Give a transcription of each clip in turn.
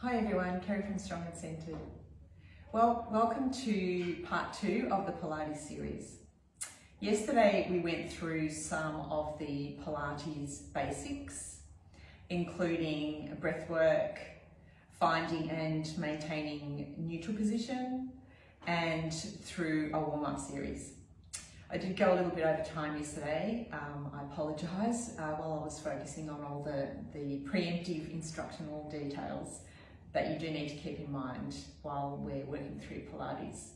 Hi everyone, Kerry from Strong and Centred. Well, welcome to part 2 of the Pilates series. Yesterday we went through some of the Pilates basics, including breathwork, finding and maintaining neutral position, and through a warm-up series. I did go a little bit over time yesterday. I apologise while I was focusing on all the preemptive instructional details that you do need to keep in mind while we're working through Pilates.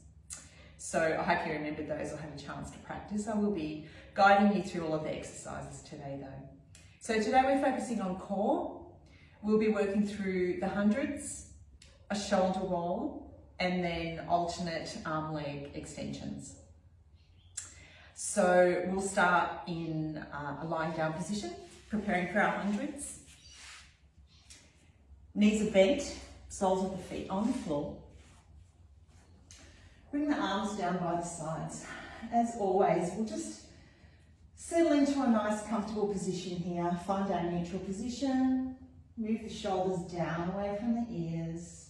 So I hope you remembered those or had a chance to practice. I will be guiding you through all of the exercises today though. So today we're focusing on core. We'll be working through the hundreds, a shoulder roll, and then alternate arm leg extensions. So we'll start in a lying down position, preparing for our hundreds. Knees are bent, soles of the feet on the floor. Bring the arms down by the sides. As always, we'll just settle into a nice comfortable position here. Find our neutral position. Move the shoulders down away from the ears.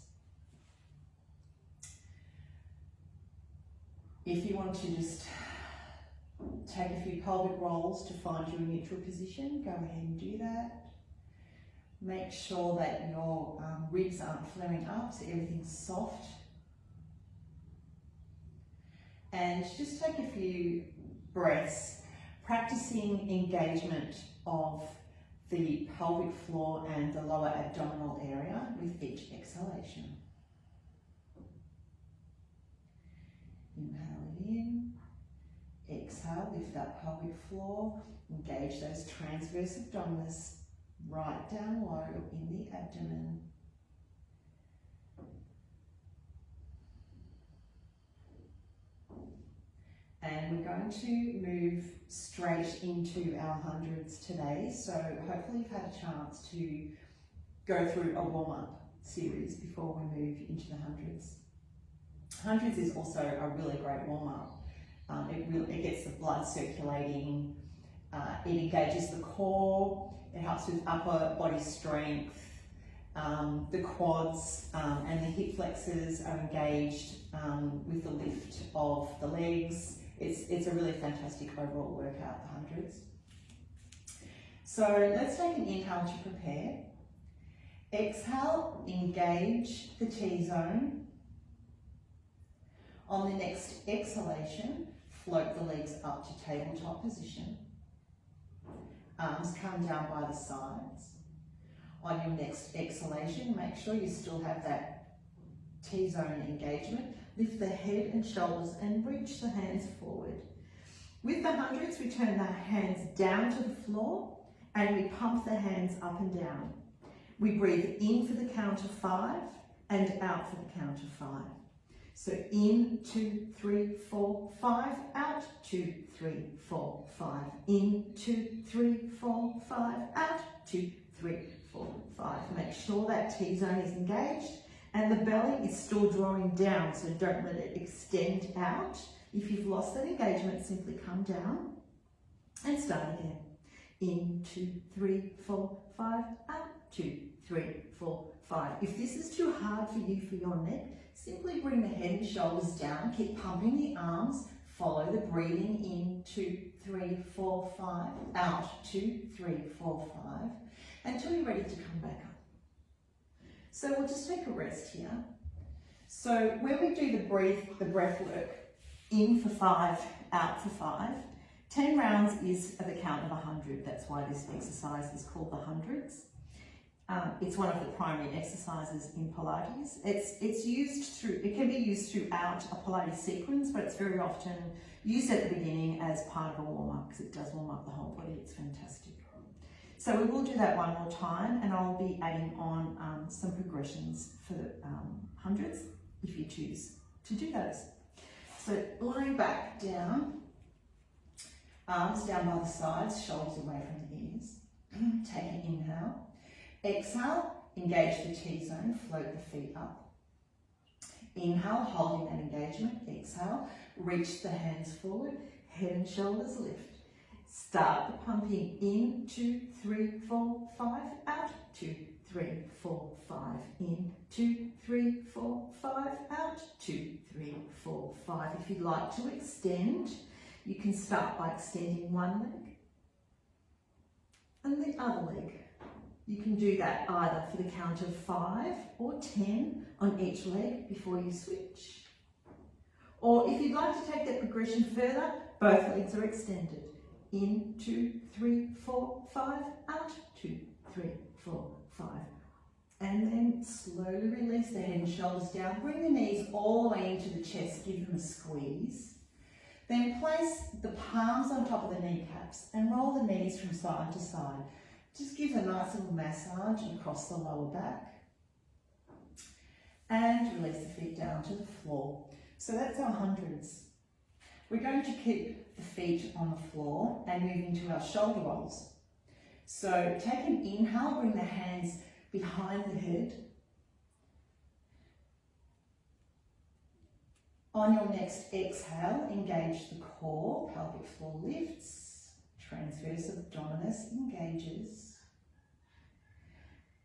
If you want to just take a few pelvic rolls to find your neutral position, go ahead and do that. Make sure that your ribs aren't flaring up, so everything's soft. And just take a few breaths, practicing engagement of the pelvic floor and the lower abdominal area with each exhalation. Inhale in, exhale, lift up pelvic floor, engage those transverse abdominis. Right down low in the abdomen. And we're going to move straight into our hundreds today. So hopefully you've had a chance to go through a warm-up series before we move into the hundreds. Hundreds is also a really great warm-up. It gets the blood circulating, it engages the core. It helps with upper body strength, the quads and the hip flexors are engaged with the lift of the legs. It's a really fantastic overall workout, the hundreds. So let's take an inhale to prepare. Exhale, engage the T-zone. On the next exhalation, float the legs up to tabletop position. Arms come down by the sides. On your next exhalation, make sure you still have that T-zone engagement. Lift the head and shoulders and reach the hands forward. With the hundreds, we turn the hands down to the floor and we pump the hands up and down. We breathe in for the count of 5 and out for the count of 5. So in, 2, 3, 4, 5, out, 2, 3, 4, 5. In, 2, 3, 4, 5, out, 2, 3, 4, 5. Make sure that T-zone is engaged and the belly is still drawing down, so don't let it extend out. If you've lost that engagement, simply come down and start again. In, 2, 3, 4, 5, out, 2, 3, 4, 5. If this is too hard for you for your neck, simply bring the head and shoulders down, keep pumping the arms, follow the breathing in, 2, 3, 4, 5, out, 2, 3, 4, 5, until you're ready to come back up. So we'll just take a rest here. So when we do the breath work, in for 5, out for 5, 10 rounds is at the count of 100. That's why this exercise is called the hundreds. It's one of the primary exercises in Pilates. It can be used throughout a Pilates sequence, but it's very often used at the beginning as part of a warm-up because it does warm up the whole body. It's fantastic. So we will do that one more time, and I'll be adding on some progressions for the hundreds if you choose to do those. So lying back down, arms down by the sides, shoulders away from the ears. Take an inhale. Exhale, engage the T-zone, float the feet up. Inhale, holding that engagement. Exhale, reach the hands forward, head and shoulders lift. Start the pumping in, 2, 3, 4, 5, out, 2, 3, 4, 5, in, 2, 3, 4, 5, out, 2, 3, 4, 5. If you'd like to extend, you can start by extending one leg and the other leg. You can do that either for the count of 5 or 10 on each leg before you switch. Or if you'd like to take that progression further, both legs are extended. In, 2, 3, 4, 5, out, 2, 3, 4, 5. And then slowly release the head and shoulders down. Bring the knees all the way into the chest, give them a squeeze. Then place the palms on top of the kneecaps and roll the knees from side to side. Just give a nice little massage across the lower back. And release the feet down to the floor. So that's our hundreds. We're going to keep the feet on the floor and move into our shoulder rolls. So take an inhale, bring the hands behind the head. On your next exhale, engage the core, pelvic floor lifts, transverse abdominis engages.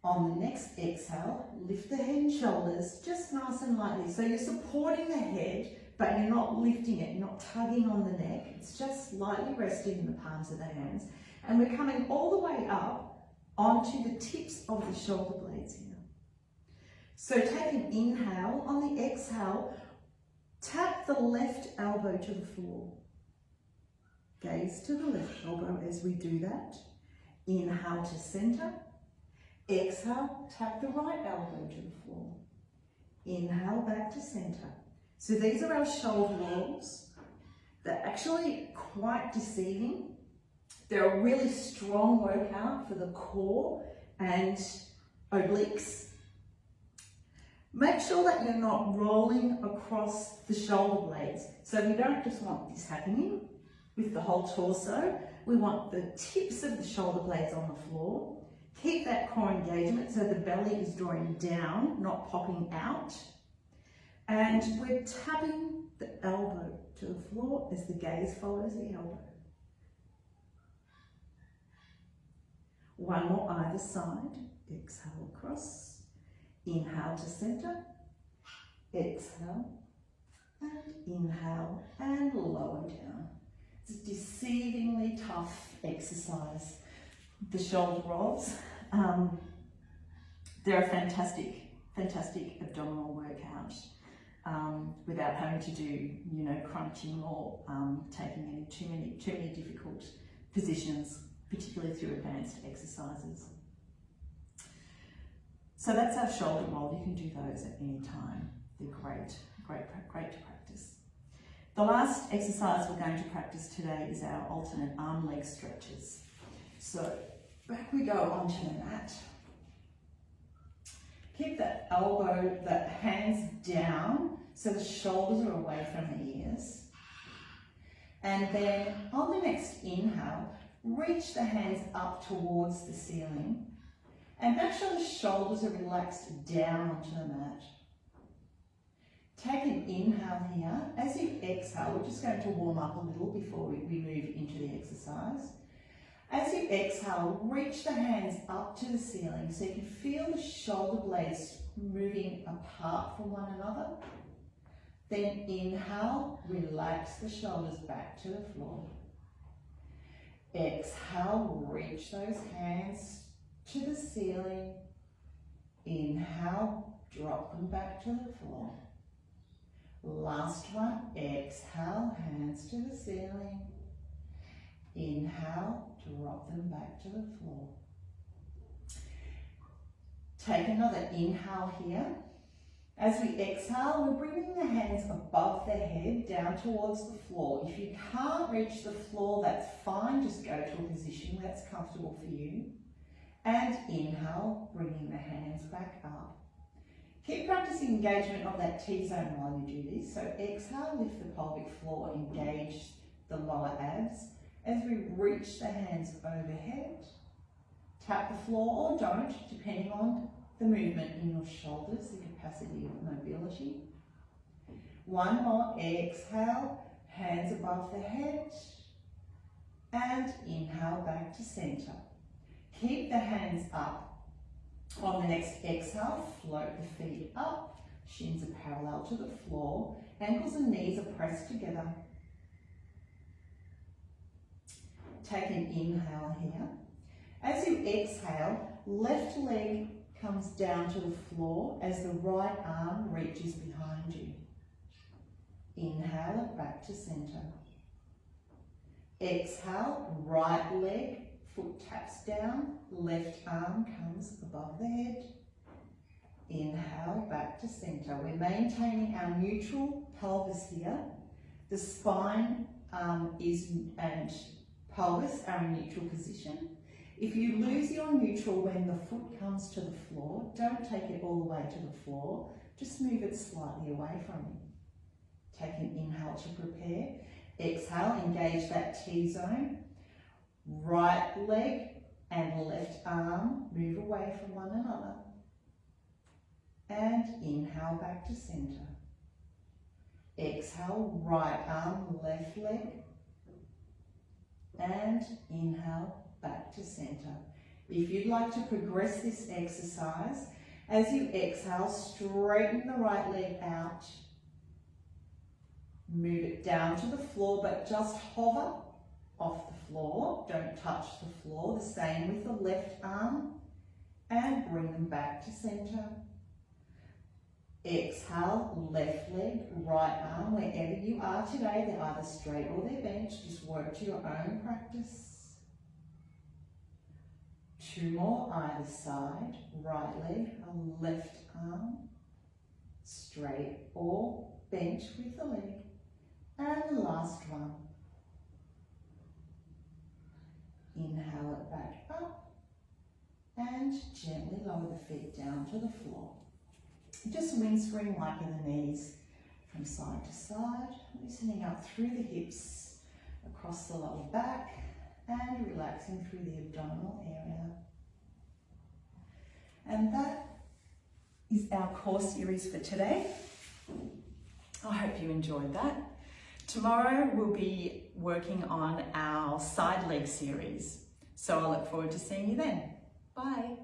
On the next exhale, lift the head and shoulders just nice and lightly. So you're supporting the head, but you're not lifting it, you're not tugging on the neck. It's just lightly resting in the palms of the hands. And we're coming all the way up onto the tips of the shoulder blades here. So take an inhale. On the exhale, tap the left elbow to the floor. Gaze to the left elbow as we do that. Inhale to center. Exhale, tap the right elbow to the floor. Inhale back to center. So these are our shoulder rolls. They're actually quite deceiving. They're a really strong workout for the core and obliques. Make sure that you're not rolling across the shoulder blades. So we don't just want this happening with the whole torso. We want the tips of the shoulder blades on the floor. Keep that core engagement so the belly is drawing down, not popping out. And we're tapping the elbow to the floor as the gaze follows the elbow. One more either side. Exhale across. Inhale to center. Exhale. And inhale and lower down. It's a deceivingly tough exercise. The shoulder rolls. They're a fantastic abdominal workout without having to do, crunching or taking too many difficult positions, particularly through advanced exercises. So that's our shoulder roll. You can do those at any time. They're great to practice. The last exercise we're going to practice today is our alternate arm leg stretches. So back we go onto the mat. Keep the hands down so the shoulders are away from the ears. And then on the next inhale, reach the hands up towards the ceiling and make sure the shoulders are relaxed down onto the mat. Take an inhale here. As you exhale, we're just going to warm up a little before we move into the exercise. As you exhale, reach the hands up to the ceiling so you can feel the shoulder blades moving apart from one another. Then inhale, relax the shoulders back to the floor. Exhale, reach those hands to the ceiling. Inhale, drop them back to the floor. Last one, exhale, hands to the ceiling. Inhale, drop them back to the floor. Take another inhale here. As we exhale, we're bringing the hands above the head down towards the floor. If you can't reach the floor, that's fine. Just go to a position where that's comfortable for you. And inhale, bringing the hands back up. Keep practicing engagement of that T-zone while you do this. So exhale, lift the pelvic floor, engage the lower abs. As we reach the hands overhead, tap the floor or don't, depending on the movement in your shoulders, the capacity of mobility. One more, exhale, hands above the head, and inhale back to center. Keep the hands up On the next exhale, float the feet up, shins are parallel to the floor, ankles and knees are pressed together. Take an inhale here. As you exhale, left leg comes down to the floor as the right arm reaches behind you. Inhale it back to centre. Exhale, right leg, foot taps down, left arm comes above the head. Inhale, back to centre. We're maintaining our neutral pelvis here. The spine and pelvis are in neutral position. If you lose your neutral when the foot comes to the floor, don't take it all the way to the floor, just move it slightly away from you. Take an inhale to prepare. Exhale, engage that T-zone. Right leg and left arm move away from one another. And inhale back to centre. Exhale, right arm, left leg. And inhale back to centre. If you'd like to progress this exercise, as you exhale, straighten the right leg out. Move it down to the floor, but just hover off the floor. Don't touch the floor. The same with the left arm. And bring them back to centre. Exhale, left leg, right arm, wherever you are today. They're either straight or they're bent. Just work to your own practice. 2 more either side. Right leg, left arm, straight or bent with the leg. And the last one. Inhale it back up and gently lower the feet down to the floor. Just wincing like in the knees from side to side, loosening up through the hips, across the lower back and relaxing through the abdominal area. And that is our core series for today. I hope you enjoyed that. Tomorrow we'll be working on our side leg series. So I look forward to seeing you then. Bye.